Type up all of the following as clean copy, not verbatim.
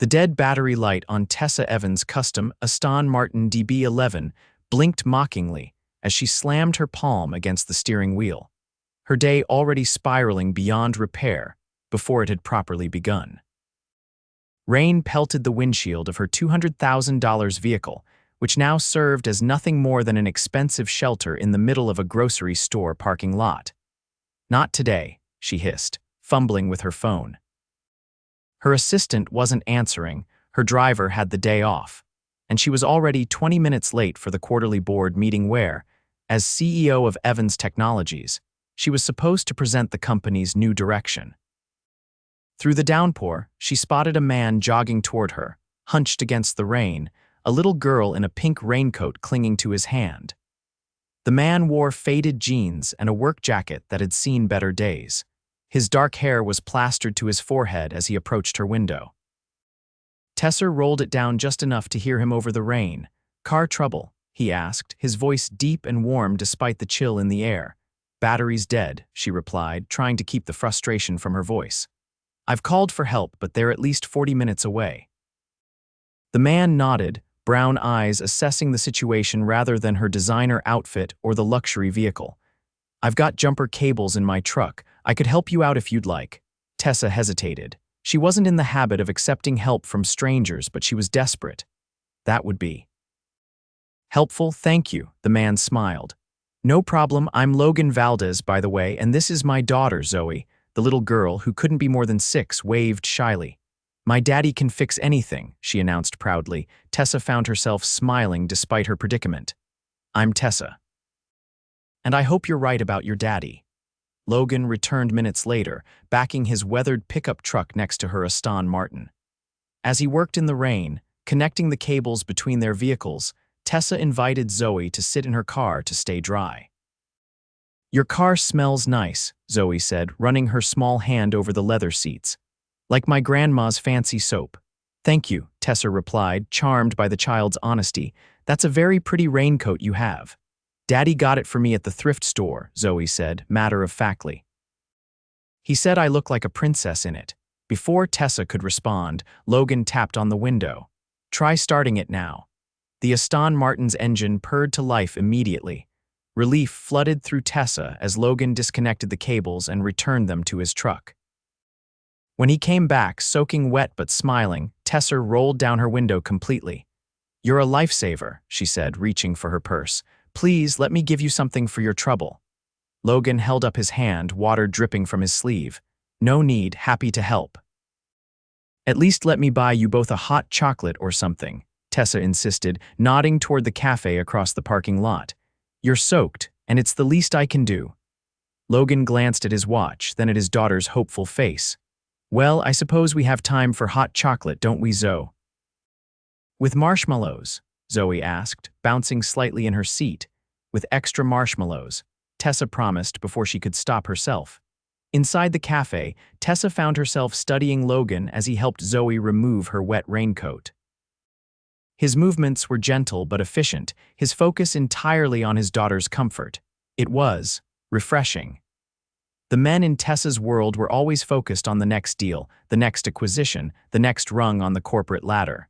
The dead battery light on Tessa Evans' custom Aston Martin DB11 blinked mockingly as she slammed her palm against the steering wheel, her day already spiraling beyond repair before it had properly begun. Rain pelted the windshield of her $200,000 vehicle, which now served as nothing more than an expensive shelter in the middle of a grocery store parking lot. "Not today," she hissed, fumbling with her phone. Her assistant wasn't answering, her driver had the day off, and she was already 20 minutes late for the quarterly board meeting where, as CEO of Evans Technologies, she was supposed to present the company's new direction. Through the downpour, she spotted a man jogging toward her, hunched against the rain, a little girl in a pink raincoat clinging to his hand. The man wore faded jeans and a work jacket that had seen better days. His dark hair was plastered to his forehead as he approached her window. Tessa rolled it down just enough to hear him over the rain. "Car trouble?" he asked, his voice deep and warm despite the chill in the air. "Battery's dead," she replied, trying to keep the frustration from her voice. "I've called for help, but they're at least 40 minutes away." The man nodded, brown eyes assessing the situation rather than her designer outfit or the luxury vehicle. "I've got jumper cables in my truck. I could help you out if you'd like." Tessa hesitated. She wasn't in the habit of accepting help from strangers, but she was desperate. "That would be helpful, thank you," the man smiled. "No problem, I'm Logan Valdez, by the way, and this is my daughter, Zoe." The little girl, who couldn't be more than 6, waved shyly. "My daddy can fix anything," she announced proudly. Tessa found herself smiling despite her predicament. "I'm Tessa. And I hope you're right about your daddy." Logan returned minutes later, backing his weathered pickup truck next to her Aston Martin. As he worked in the rain, connecting the cables between their vehicles, Tessa invited Zoe to sit in her car to stay dry. "Your car smells nice," Zoe said, running her small hand over the leather seats. "Like my grandma's fancy soap." "Thank you," Tessa replied, charmed by the child's honesty. "That's a very pretty raincoat you have." "Daddy got it for me at the thrift store," Zoe said, matter-of-factly. "He said I look like a princess in it." Before Tessa could respond, Logan tapped on the window. "Try starting it now." The Aston Martin's engine purred to life immediately. Relief flooded through Tessa as Logan disconnected the cables and returned them to his truck. When he came back, soaking wet but smiling, Tessa rolled down her window completely. "You're a lifesaver," she said, reaching for her purse. "Please, let me give you something for your trouble." Logan held up his hand, water dripping from his sleeve. "No need, happy to help." "At least let me buy you both a hot chocolate or something," Tessa insisted, nodding toward the cafe across the parking lot. "You're soaked, and it's the least I can do." Logan glanced at his watch, then at his daughter's hopeful face. "Well, I suppose we have time for hot chocolate, don't we, Zoe?" "With marshmallows?" Zoe asked, bouncing slightly in her seat. "With extra marshmallows," Tessa promised before she could stop herself. Inside the cafe, Tessa found herself studying Logan as he helped Zoe remove her wet raincoat. His movements were gentle but efficient, his focus entirely on his daughter's comfort. It was refreshing. The men in Tessa's world were always focused on the next deal, the next acquisition, the next rung on the corporate ladder.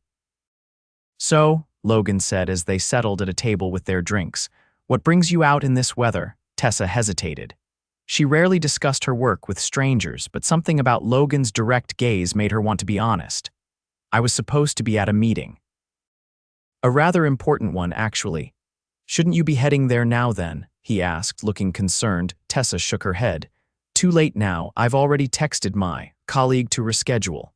"So," Logan said as they settled at a table with their drinks, "what brings you out in this weather?" Tessa hesitated. She rarely discussed her work with strangers, but something about Logan's direct gaze made her want to be honest. "I was supposed to be at a meeting." "A rather important one, actually." "Shouldn't you be heading there now then?" he asked, looking concerned. Tessa shook her head. "Too late now, I've already texted my colleague to reschedule."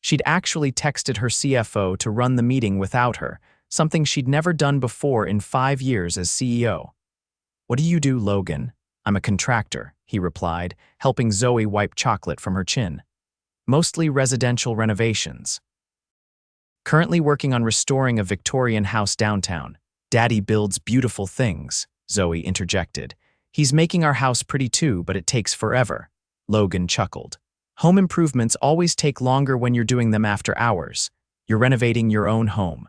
She'd actually texted her CFO to run the meeting without her, something she'd never done before in 5 years as CEO. "What do you do, Logan?" "I'm a contractor," he replied, helping Zoe wipe chocolate from her chin. "Mostly residential renovations. Currently working on restoring a Victorian house downtown." "Daddy builds beautiful things," Zoe interjected. "He's making our house pretty too, but it takes forever." Logan chuckled. "Home improvements always take longer when you're doing them after hours. You're renovating your own home?"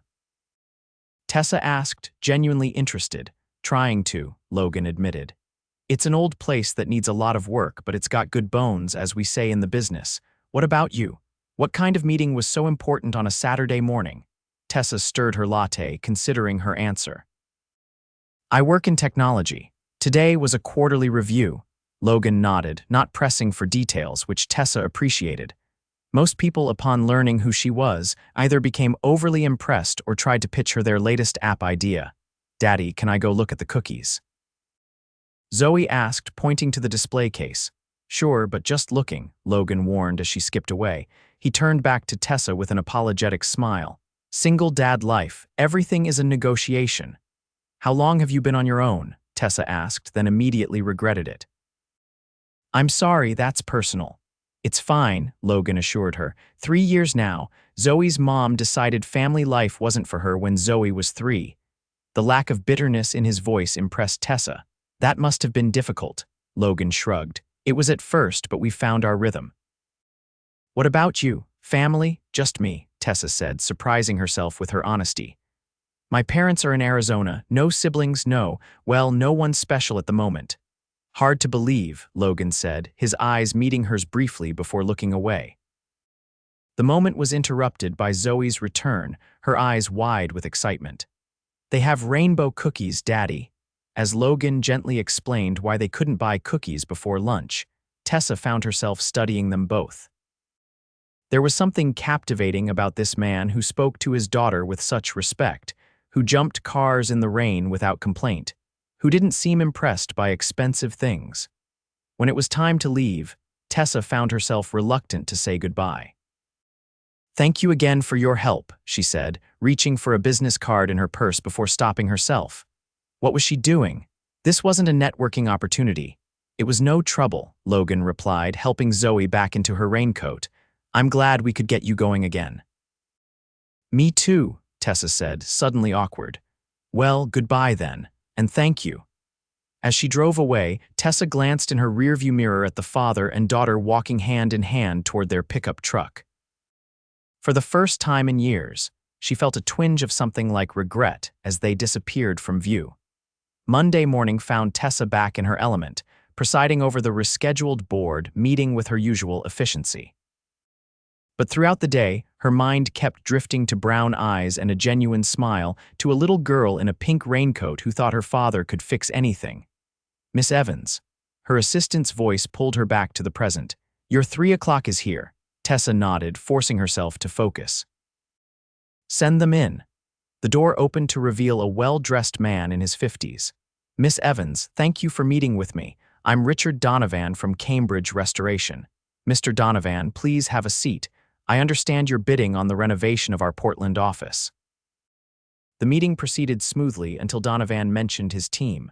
Tessa asked, genuinely interested. "Trying to," Logan admitted. "It's an old place that needs a lot of work, but it's got good bones, as we say in the business. What about you?" What kind of meeting was so important on a Saturday morning? Tessa stirred her latte, considering her answer. I work in technology. Today was a quarterly review. Logan nodded, not pressing for details, which Tessa appreciated. Most people, upon learning who she was, either became overly impressed or tried to pitch her their latest app idea. Daddy, can I go look at the cookies? Zoe asked, pointing to the display case. Sure, but just looking, Logan warned as she skipped away. He turned back to Tessa with an apologetic smile. Single dad life, everything is a negotiation. How long have you been on your own? Tessa asked, then immediately regretted it. I'm sorry, that's personal. It's fine, Logan assured her. 3 years now. Zoe's mom decided family life wasn't for her when Zoe was 3. The lack of bitterness in his voice impressed Tessa. That must have been difficult, Logan shrugged. It was at first, but we found our rhythm. What about you? Family? Just me, Tessa said, surprising herself with her honesty. My parents are in Arizona. No siblings, no one special at the moment. Hard to believe, Logan said, his eyes meeting hers briefly before looking away. The moment was interrupted by Zoe's return, her eyes wide with excitement. They have rainbow cookies, Daddy. As Logan gently explained why they couldn't buy cookies before lunch, Tessa found herself studying them both. There was something captivating about this man who spoke to his daughter with such respect, who jumped cars in the rain without complaint, who didn't seem impressed by expensive things. When it was time to leave, Tessa found herself reluctant to say goodbye. Thank you again for your help, she said, reaching for a business card in her purse before stopping herself. What was she doing? This wasn't a networking opportunity. It was no trouble, Logan replied, helping Zoe back into her raincoat. I'm glad we could get you going again. Me too, Tessa said, suddenly awkward. Well, goodbye then, and thank you. As she drove away, Tessa glanced in her rearview mirror at the father and daughter walking hand in hand toward their pickup truck. For the first time in years, she felt a twinge of something like regret as they disappeared from view. Monday morning found Tessa back in her element, presiding over the rescheduled board meeting with her usual efficiency. But throughout the day, her mind kept drifting to brown eyes and a genuine smile to a little girl in a pink raincoat who thought her father could fix anything. Miss Evans. Her assistant's voice pulled her back to the present. Your 3 o'clock is here. Tessa nodded, forcing herself to focus. Send them in. The door opened to reveal a well-dressed man in his 50s. Miss Evans, thank you for meeting with me. I'm Richard Donovan from Cambridge Restoration. Mr. Donovan, please have a seat. I understand you're bidding on the renovation of our Portland office. The meeting proceeded smoothly until Donovan mentioned his team.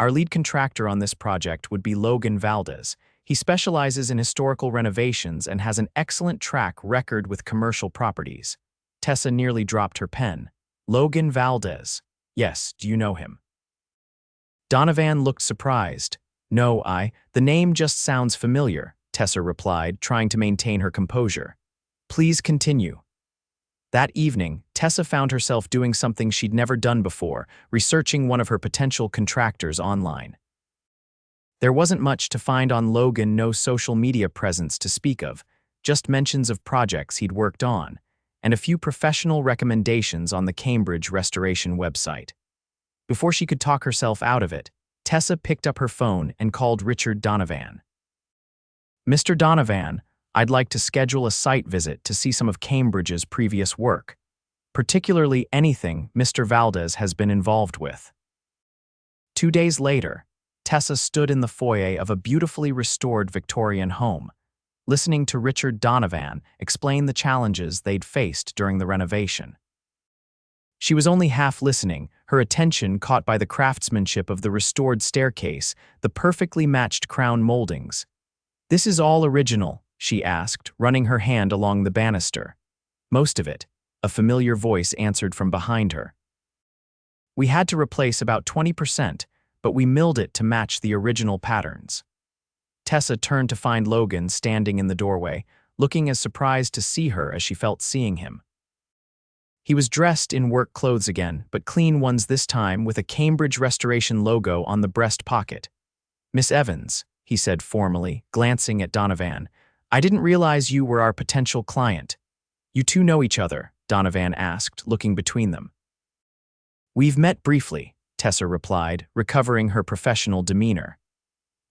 Our lead contractor on this project would be Logan Valdez. He specializes in historical renovations and has an excellent track record with commercial properties. Tessa nearly dropped her pen. Logan Valdez. Yes, do you know him? Donovan looked surprised. No, the name just sounds familiar, Tessa replied, trying to maintain her composure. Please continue. That evening, Tessa found herself doing something she'd never done before, researching one of her potential contractors online. There wasn't much to find on Logan, no social media presence to speak of, just mentions of projects he'd worked on, and a few professional recommendations on the Cambridge Restoration website. Before she could talk herself out of it, Tessa picked up her phone and called Richard Donovan. Mr. Donovan, I'd like to schedule a site visit to see some of Cambridge's previous work, particularly anything Mr. Valdez has been involved with. 2 days later, Tessa stood in the foyer of a beautifully restored Victorian home, listening to Richard Donovan explain the challenges they'd faced during the renovation. She was only half listening, her attention caught by the craftsmanship of the restored staircase, the perfectly matched crown moldings. This is all original, she asked, running her hand along the banister. Most of it, a familiar voice answered from behind her. We had to replace about 20%, but we milled it to match the original patterns. Tessa turned to find Logan standing in the doorway, looking as surprised to see her as she felt seeing him. He was dressed in work clothes again, but clean ones this time with a Cambridge Restoration logo on the breast pocket. Miss Evans, he said formally, glancing at Donovan, I didn't realize you were our potential client. You two know each other, Donovan asked, looking between them. We've met briefly, Tessa replied, recovering her professional demeanor.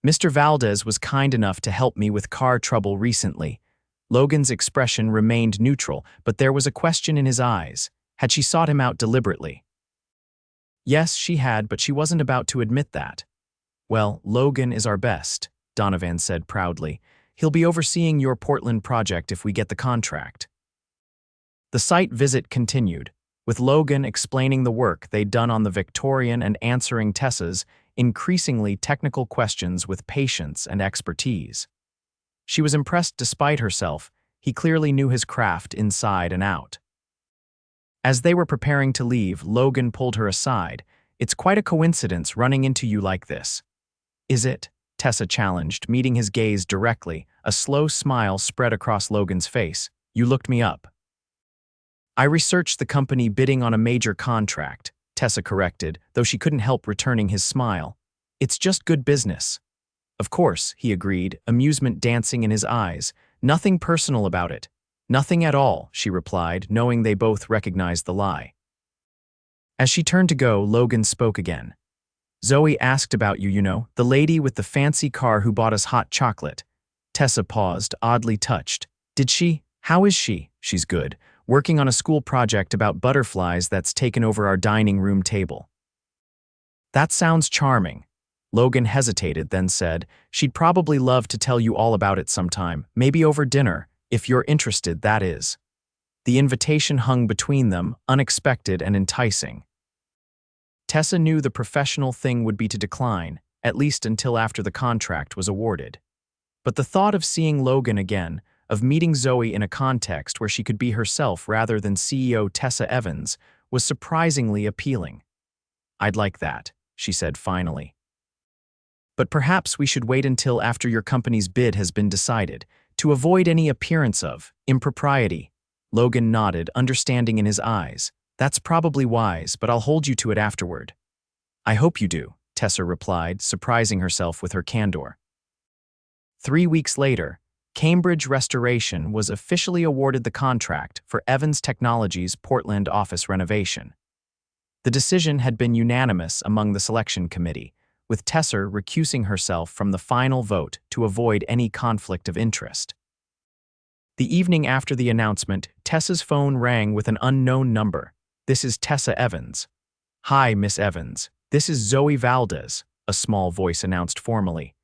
Mr. Valdez was kind enough to help me with car trouble recently. Logan's expression remained neutral, but there was a question in his eyes. Had she sought him out deliberately? Yes, she had, but she wasn't about to admit that. Well, Logan is our best, Donovan said proudly. He'll be overseeing your Portland project if we get the contract. The site visit continued, with Logan explaining the work they'd done on the Victorian and answering Tessa's increasingly technical questions with patience and expertise. She was impressed despite herself. He clearly knew his craft inside and out. As they were preparing to leave, Logan pulled her aside. It's quite a coincidence running into you like this. Is it? Tessa challenged, meeting his gaze directly. A slow smile spread across Logan's face. You looked me up. I researched the company bidding on a major contract, Tessa corrected, though she couldn't help returning his smile. It's just good business. Of course, he agreed, amusement dancing in his eyes. Nothing personal about it. Nothing at all, she replied, knowing they both recognized the lie. As she turned to go, Logan spoke again. Zoe asked about you, the lady with the fancy car who bought us hot chocolate. Tessa paused, oddly touched. Did she? How is she? She's good. Working on a school project about butterflies that's taken over our dining room table. That sounds charming. Logan hesitated, then said, she'd probably love to tell you all about it sometime, maybe over dinner, if you're interested, that is. The invitation hung between them, unexpected and enticing. Tessa knew the professional thing would be to decline, at least until after the contract was awarded. But the thought of seeing Logan again, of meeting Zoe in a context where she could be herself rather than CEO Tessa Evans, was surprisingly appealing. I'd like that, she said finally. But perhaps we should wait until after your company's bid has been decided, to avoid any appearance of impropriety. Logan nodded, understanding in his eyes. That's probably wise, but I'll hold you to it afterward. I hope you do, Tessa replied, surprising herself with her candor. 3 weeks later, Cambridge Restoration was officially awarded the contract for Evans Technologies' Portland office renovation. The decision had been unanimous among the selection committee, with Tessa recusing herself from the final vote to avoid any conflict of interest. The evening after the announcement, Tessa's phone rang with an unknown number. This is Tessa Evans. Hi, Miss Evans. This is Zoe Valdez, a small voice announced formally.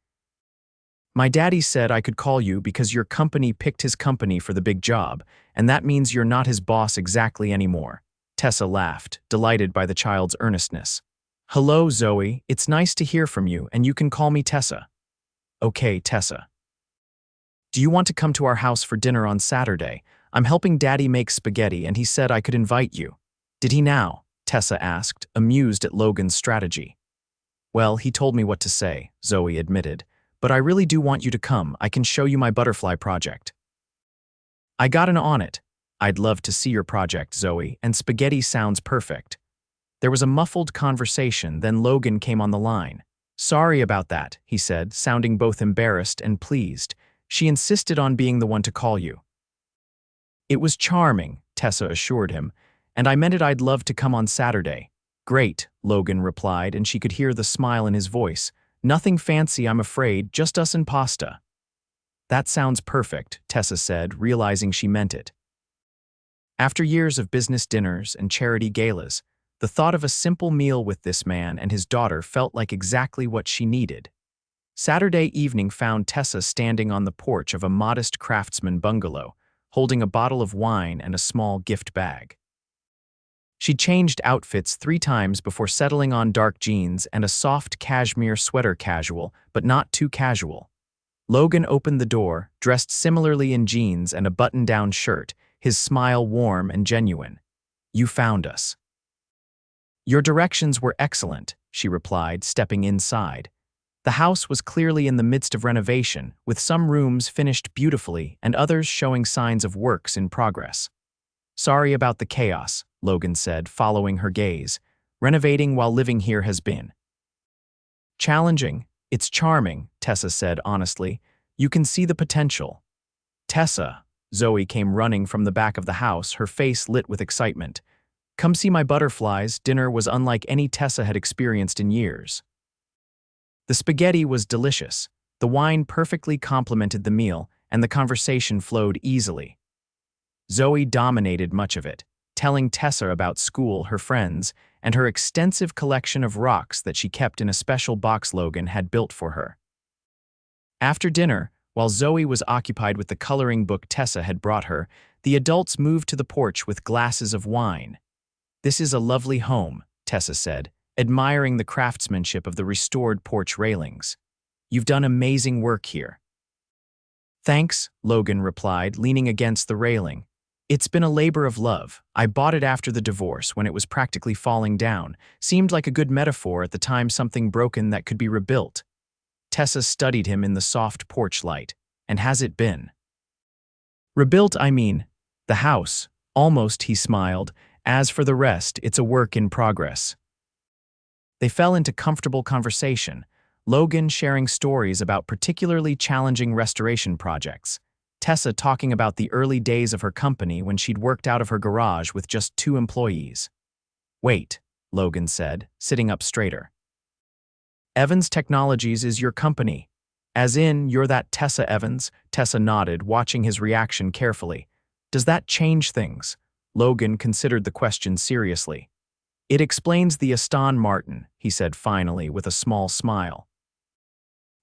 My daddy said I could call you because your company picked his company for the big job, and that means you're not his boss exactly anymore. Tessa laughed, delighted by the child's earnestness. Hello, Zoe. It's nice to hear from you, and you can call me Tessa. Okay, Tessa. Do you want to come to our house for dinner on Saturday? I'm helping Daddy make spaghetti, and he said I could invite you. Did he now? Tessa asked, amused at Logan's strategy. Well, he told me what to say, Zoe admitted. But I really do want you to come. I can show you my butterfly project. I got an on it. I'd love to see your project, Zoe, and spaghetti sounds perfect. There was a muffled conversation, then Logan came on the line. Sorry about that, he said, sounding both embarrassed and pleased. She insisted on being the one to call you. It was charming, Tessa assured him, and I meant it. I'd love to come on Saturday. Great, Logan replied, and she could hear the smile in his voice. Nothing fancy, I'm afraid, just us and pasta. That sounds perfect, Tessa said, realizing she meant it. After years of business dinners and charity galas, the thought of a simple meal with this man and his daughter felt like exactly what she needed. Saturday evening found Tessa standing on the porch of a modest craftsman bungalow, holding a bottle of wine and a small gift bag. She changed outfits 3 times before settling on dark jeans and a soft cashmere sweater, casual, but not too casual. Logan opened the door, dressed similarly in jeans and a button-down shirt, his smile warm and genuine. You found us. Your directions were excellent, she replied, stepping inside. The house was clearly in the midst of renovation, with some rooms finished beautifully and others showing signs of works in progress. Sorry about the chaos, Logan said, following her gaze. Renovating while living here has been challenging. It's charming, Tessa said honestly. You can see the potential. Tessa, Zoe came running from the back of the house, her face lit with excitement. Come see my butterflies. Dinner was unlike any Tessa had experienced in years. The spaghetti was delicious, the wine perfectly complemented the meal, and the conversation flowed easily. Zoe dominated much of it, telling Tessa about school, her friends, and her extensive collection of rocks that she kept in a special box Logan had built for her. After dinner, while Zoe was occupied with the coloring book Tessa had brought her, the adults moved to the porch with glasses of wine. "This is a lovely home," Tessa said, admiring the craftsmanship of the restored porch railings. "You've done amazing work here." "Thanks," Logan replied, leaning against the railing. "It's been a labor of love. I bought it after the divorce when it was practically falling down. Seemed like a good metaphor at the time, something broken that could be rebuilt." Tessa studied him in the soft porch light. "And has it been?" "Rebuilt, I mean. The house." "Almost," he smiled. "As for the rest, it's a work in progress." They fell into comfortable conversation, Logan sharing stories about particularly challenging restoration projects, Tessa talking about the early days of her company when she'd worked out of her garage with just 2 employees. "Wait," Logan said, sitting up straighter. "Evans Technologies is your company. As in, you're that Tessa Evans?" Tessa nodded, watching his reaction carefully. "Does that change things?" Logan considered the question seriously. "It explains the Aston Martin," he said finally with a small smile.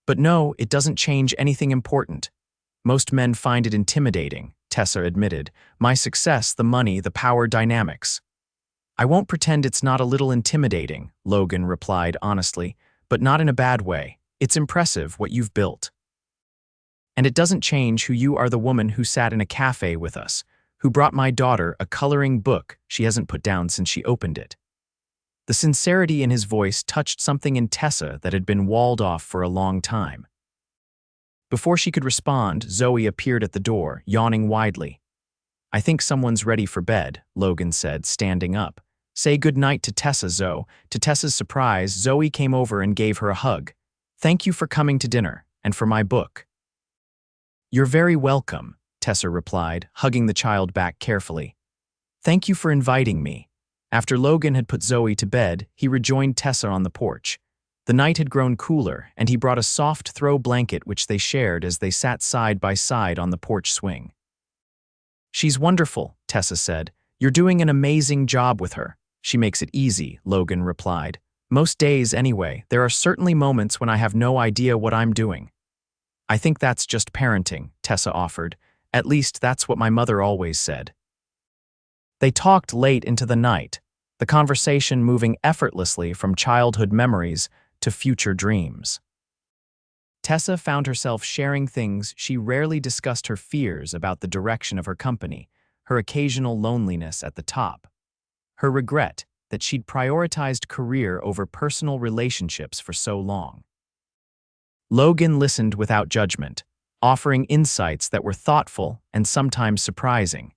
"But no, it doesn't change anything important. Most men find it intimidating," Tessa admitted. "My success, the money, the power dynamics." "I won't pretend it's not a little intimidating," Logan replied honestly, "but not in a bad way. It's impressive what you've built. And it doesn't change who you are, the woman who sat in a cafe with us, who brought my daughter a coloring book she hasn't put down since she opened it." The sincerity in his voice touched something in Tessa that had been walled off for a long time. Before she could respond, Zoe appeared at the door, yawning widely. "I think someone's ready for bed," Logan said, standing up. "Say good night to Tessa, Zoe." To Tessa's surprise, Zoe came over and gave her a hug. "Thank you for coming to dinner, and for my book." "You're very welcome," Tessa replied, hugging the child back carefully. "Thank you for inviting me." After Logan had put Zoe to bed, he rejoined Tessa on the porch. The night had grown cooler, and he brought a soft throw blanket which they shared as they sat side by side on the porch swing. "She's wonderful," Tessa said. "You're doing an amazing job with her." "She makes it easy," Logan replied. "Most days, anyway. There are certainly moments when I have no idea what I'm doing." "I think that's just parenting," Tessa offered. "At least that's what my mother always said." They talked late into the night, the conversation moving effortlessly from childhood memories to future dreams. Tessa found herself sharing things she rarely discussed: her fears about the direction of her company, her occasional loneliness at the top, her regret that she'd prioritized career over personal relationships for so long. Logan listened without judgment, offering insights that were thoughtful and sometimes surprising.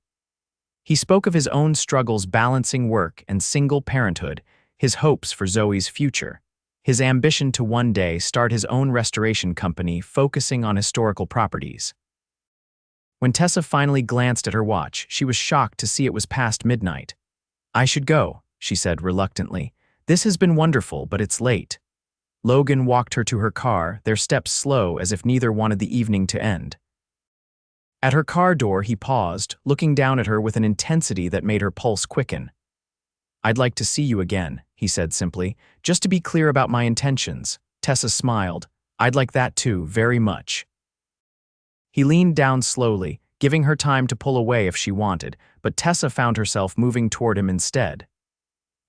He spoke of his own struggles balancing work and single parenthood, his hopes for Zoe's future, his ambition to one day start his own restoration company focusing on historical properties. When Tessa finally glanced at her watch, she was shocked to see it was past midnight. "I should go," she said reluctantly. "This has been wonderful, but it's late." Logan walked her to her car, their steps slow as if neither wanted the evening to end. At her car door, he paused, looking down at her with an intensity that made her pulse quicken. "I'd like to see you again," he said simply, "just to be clear about my intentions." Tessa smiled. "I'd like that too, very much." He leaned down slowly, giving her time to pull away if she wanted, but Tessa found herself moving toward him instead.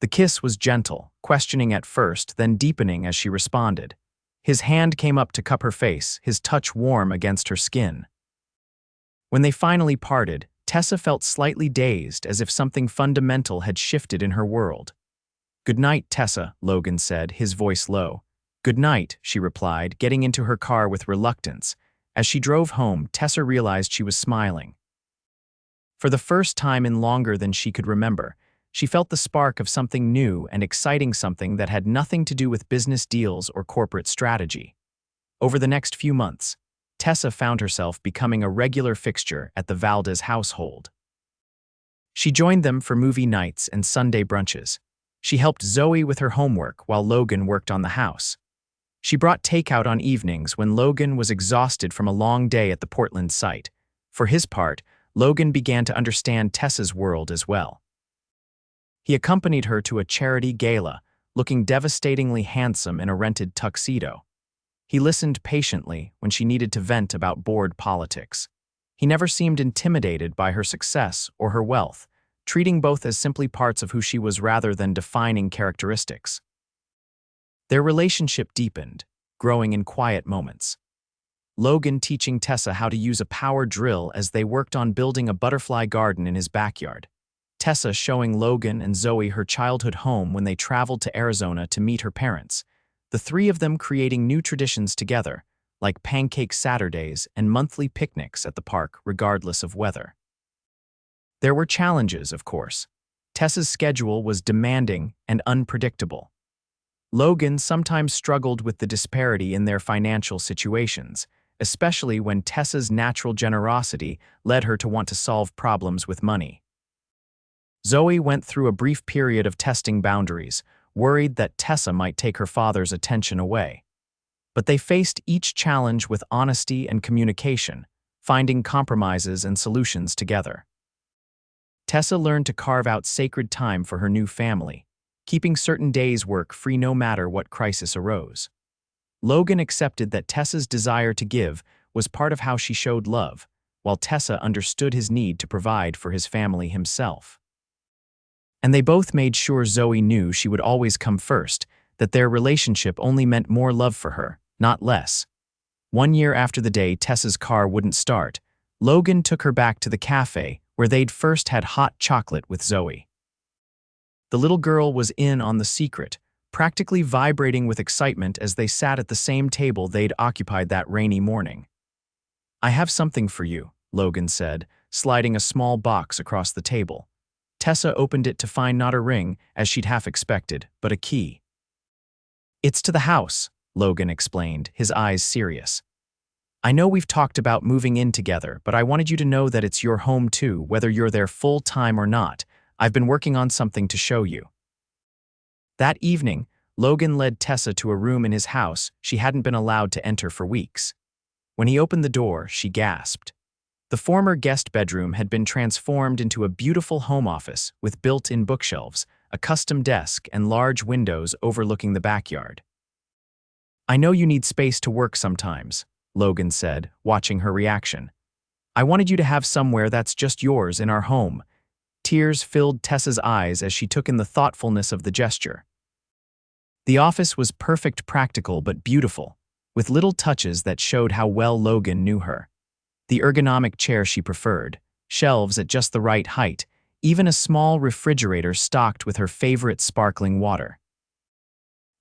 The kiss was gentle, questioning at first, then deepening as she responded. His hand came up to cup her face, his touch warm against her skin. When they finally parted, Tessa felt slightly dazed, as if something fundamental had shifted in her world. "Good night, Tessa," Logan said, his voice low. "Good night," she replied, getting into her car with reluctance. As she drove home, Tessa realized she was smiling. For the first time in longer than she could remember, she felt the spark of something new and exciting, something that had nothing to do with business deals or corporate strategy. Over the next few months, Tessa found herself becoming a regular fixture at the Valdez household. She joined them for movie nights and Sunday brunches. She helped Zoe with her homework while Logan worked on the house. She brought takeout on evenings when Logan was exhausted from a long day at the Portland site. For his part, Logan began to understand Tessa's world as well. He accompanied her to a charity gala, looking devastatingly handsome in a rented tuxedo. He listened patiently when she needed to vent about board politics. He never seemed intimidated by her success or her wealth, treating both as simply parts of who she was rather than defining characteristics. Their relationship deepened, growing in quiet moments. Logan teaching Tessa how to use a power drill as they worked on building a butterfly garden in his backyard. Tessa showing Logan and Zoe her childhood home when they traveled to Arizona to meet her parents, the three of them creating new traditions together, like pancake Saturdays and monthly picnics at the park regardless of weather. There were challenges, of course. Tessa's schedule was demanding and unpredictable. Logan sometimes struggled with the disparity in their financial situations, especially when Tessa's natural generosity led her to want to solve problems with money. Zoe went through a brief period of testing boundaries, worried that Tessa might take her father's attention away. But they faced each challenge with honesty and communication, finding compromises and solutions together. Tessa learned to carve out sacred time for her new family, keeping certain days' work free no matter what crisis arose. Logan accepted that Tessa's desire to give was part of how she showed love, while Tessa understood his need to provide for his family himself. And they both made sure Zoe knew she would always come first, that their relationship only meant more love for her, not less. 1 year after the day Tessa's car wouldn't start, Logan took her back to the cafe where they'd first had hot chocolate with Zoe. The little girl was in on the secret, practically vibrating with excitement as they sat at the same table they'd occupied that rainy morning. "I have something for you," Logan said, sliding a small box across the table. Tessa opened it to find not a ring, as she'd half expected, but a key. "It's to the house," Logan explained, his eyes serious. "I know we've talked about moving in together, but I wanted you to know that it's your home too, whether you're there full-time or not. I've been working on something to show you." That evening, Logan led Tessa to a room in his house she hadn't been allowed to enter for weeks. When he opened the door, she gasped. The former guest bedroom had been transformed into a beautiful home office with built-in bookshelves, a custom desk, and large windows overlooking the backyard. "I know you need space to work sometimes," Logan said, watching her reaction. "I wanted you to have somewhere that's just yours in our home." Tears filled Tessa's eyes as she took in the thoughtfulness of the gesture. The office was perfect, practical but beautiful, with little touches that showed how well Logan knew her. The ergonomic chair she preferred, shelves at just the right height, even a small refrigerator stocked with her favorite sparkling water.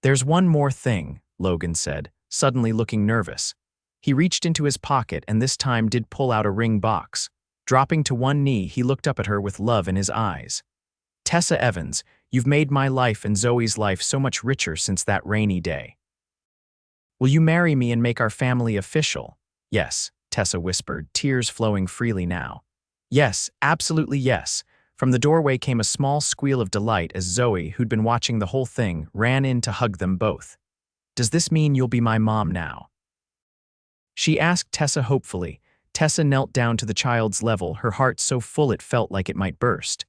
"There's one more thing," Logan said, suddenly looking nervous. He reached into his pocket and this time did pull out a ring box. Dropping to one knee, he looked up at her with love in his eyes. "Tessa Evans, you've made my life and Zoe's life so much richer since that rainy day. Will you marry me and make our family official?" "Yes," Tessa whispered, tears flowing freely now. "Yes, absolutely yes." From the doorway came a small squeal of delight as Zoe, who'd been watching the whole thing, ran in to hug them both. "Does this mean you'll be my mom now?" she asked Tessa hopefully. Tessa knelt down to the child's level, her heart so full it felt like it might burst.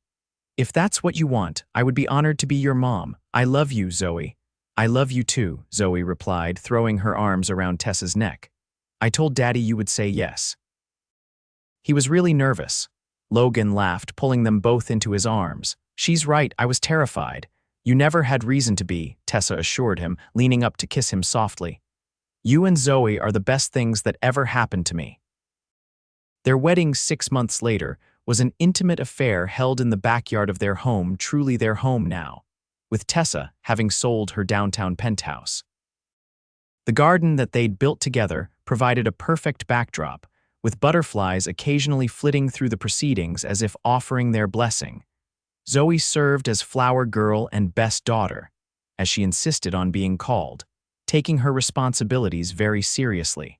"If that's what you want, I would be honored to be your mom. I love you, Zoe." "I love you too," Zoe replied, throwing her arms around Tessa's neck. "I told Daddy you would say yes." He was really nervous. Logan laughed, pulling them both into his arms. "She's right, I was terrified." "You never had reason to be," Tessa assured him, leaning up to kiss him softly. "You and Zoe are the best things that ever happened to me." Their wedding 6 months later was an intimate affair held in the backyard of their home, truly their home now, with Tessa having sold her downtown penthouse. The garden that they'd built together provided a perfect backdrop, with butterflies occasionally flitting through the proceedings as if offering their blessing. Zoe served as flower girl and best daughter, as she insisted on being called, taking her responsibilities very seriously.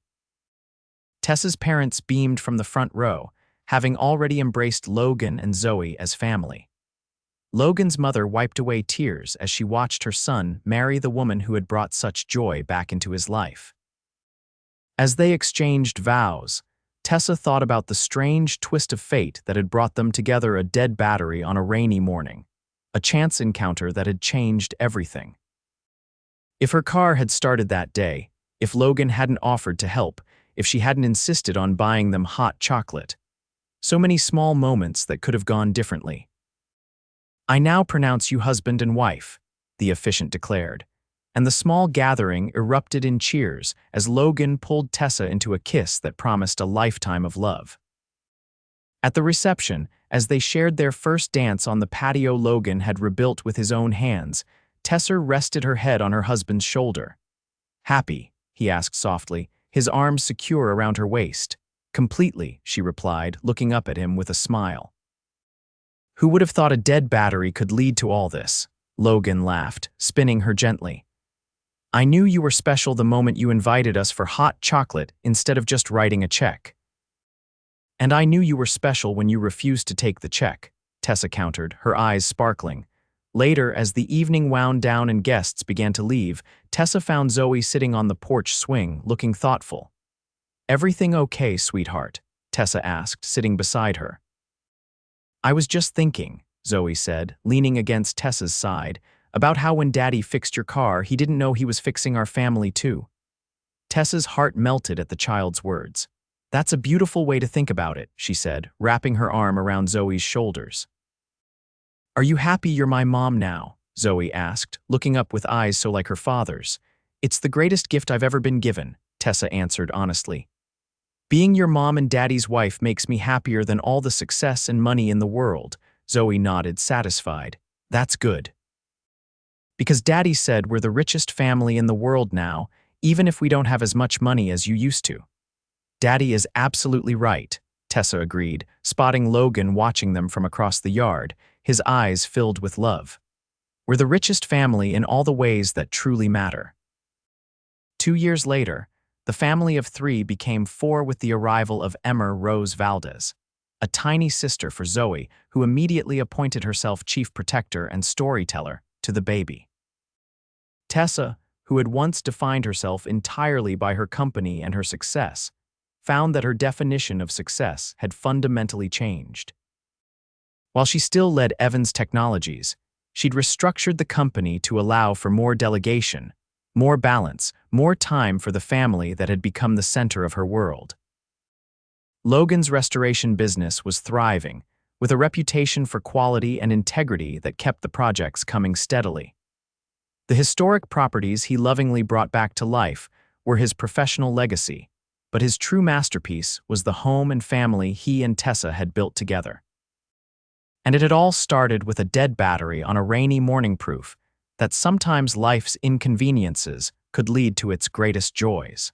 Tessa's parents beamed from the front row, having already embraced Logan and Zoe as family. Logan's mother wiped away tears as she watched her son marry the woman who had brought such joy back into his life. As they exchanged vows, Tessa thought about the strange twist of fate that had brought them together, a dead battery on a rainy morning, a chance encounter that had changed everything. If her car had started that day, if Logan hadn't offered to help, if she hadn't insisted on buying them hot chocolate, so many small moments that could have gone differently. "I now pronounce you husband and wife," the officiant declared, and the small gathering erupted in cheers as Logan pulled Tessa into a kiss that promised a lifetime of love. At the reception, as they shared their first dance on the patio Logan had rebuilt with his own hands, Tessa rested her head on her husband's shoulder. "Happy?" he asked softly, his arms secure around her waist. "Completely," she replied, looking up at him with a smile. "Who would have thought a dead battery could lead to all this?" Logan laughed, spinning her gently. "I knew you were special the moment you invited us for hot chocolate instead of just writing a check." "And I knew you were special when you refused to take the check," Tessa countered, her eyes sparkling. Later, as the evening wound down and guests began to leave, Tessa found Zoe sitting on the porch swing, looking thoughtful. "Everything okay, sweetheart?" Tessa asked, sitting beside her. "I was just thinking," Zoe said, leaning against Tessa's side, "about how when Daddy fixed your car, he didn't know he was fixing our family too." Tessa's heart melted at the child's words. "That's a beautiful way to think about it," she said, wrapping her arm around Zoe's shoulders. "Are you happy you're my mom now?" Zoe asked, looking up with eyes so like her father's. "It's the greatest gift I've ever been given," Tessa answered honestly. "Being your mom and Daddy's wife makes me happier than all the success and money in the world," Zoe nodded, satisfied. "That's good. Because Daddy said we're the richest family in the world now, even if we don't have as much money as you used to." "Daddy is absolutely right," Tessa agreed, spotting Logan watching them from across the yard, his eyes filled with love. "We're the richest family in all the ways that truly matter." 2 years later, the family of 3 became 4 with the arrival of Emma Rose Valdez, a tiny sister for Zoe who immediately appointed herself chief protector and storyteller to the baby. Tessa, who had once defined herself entirely by her company and her success, found that her definition of success had fundamentally changed. While she still led Evans Technologies, she'd restructured the company to allow for more delegation, more balance, more time for the family that had become the center of her world. Logan's restoration business was thriving, with a reputation for quality and integrity that kept the projects coming steadily. The historic properties he lovingly brought back to life were his professional legacy, but his true masterpiece was the home and family he and Tessa had built together. And it had all started with a dead battery on a rainy morning, proof that sometimes life's inconveniences could lead to its greatest joys.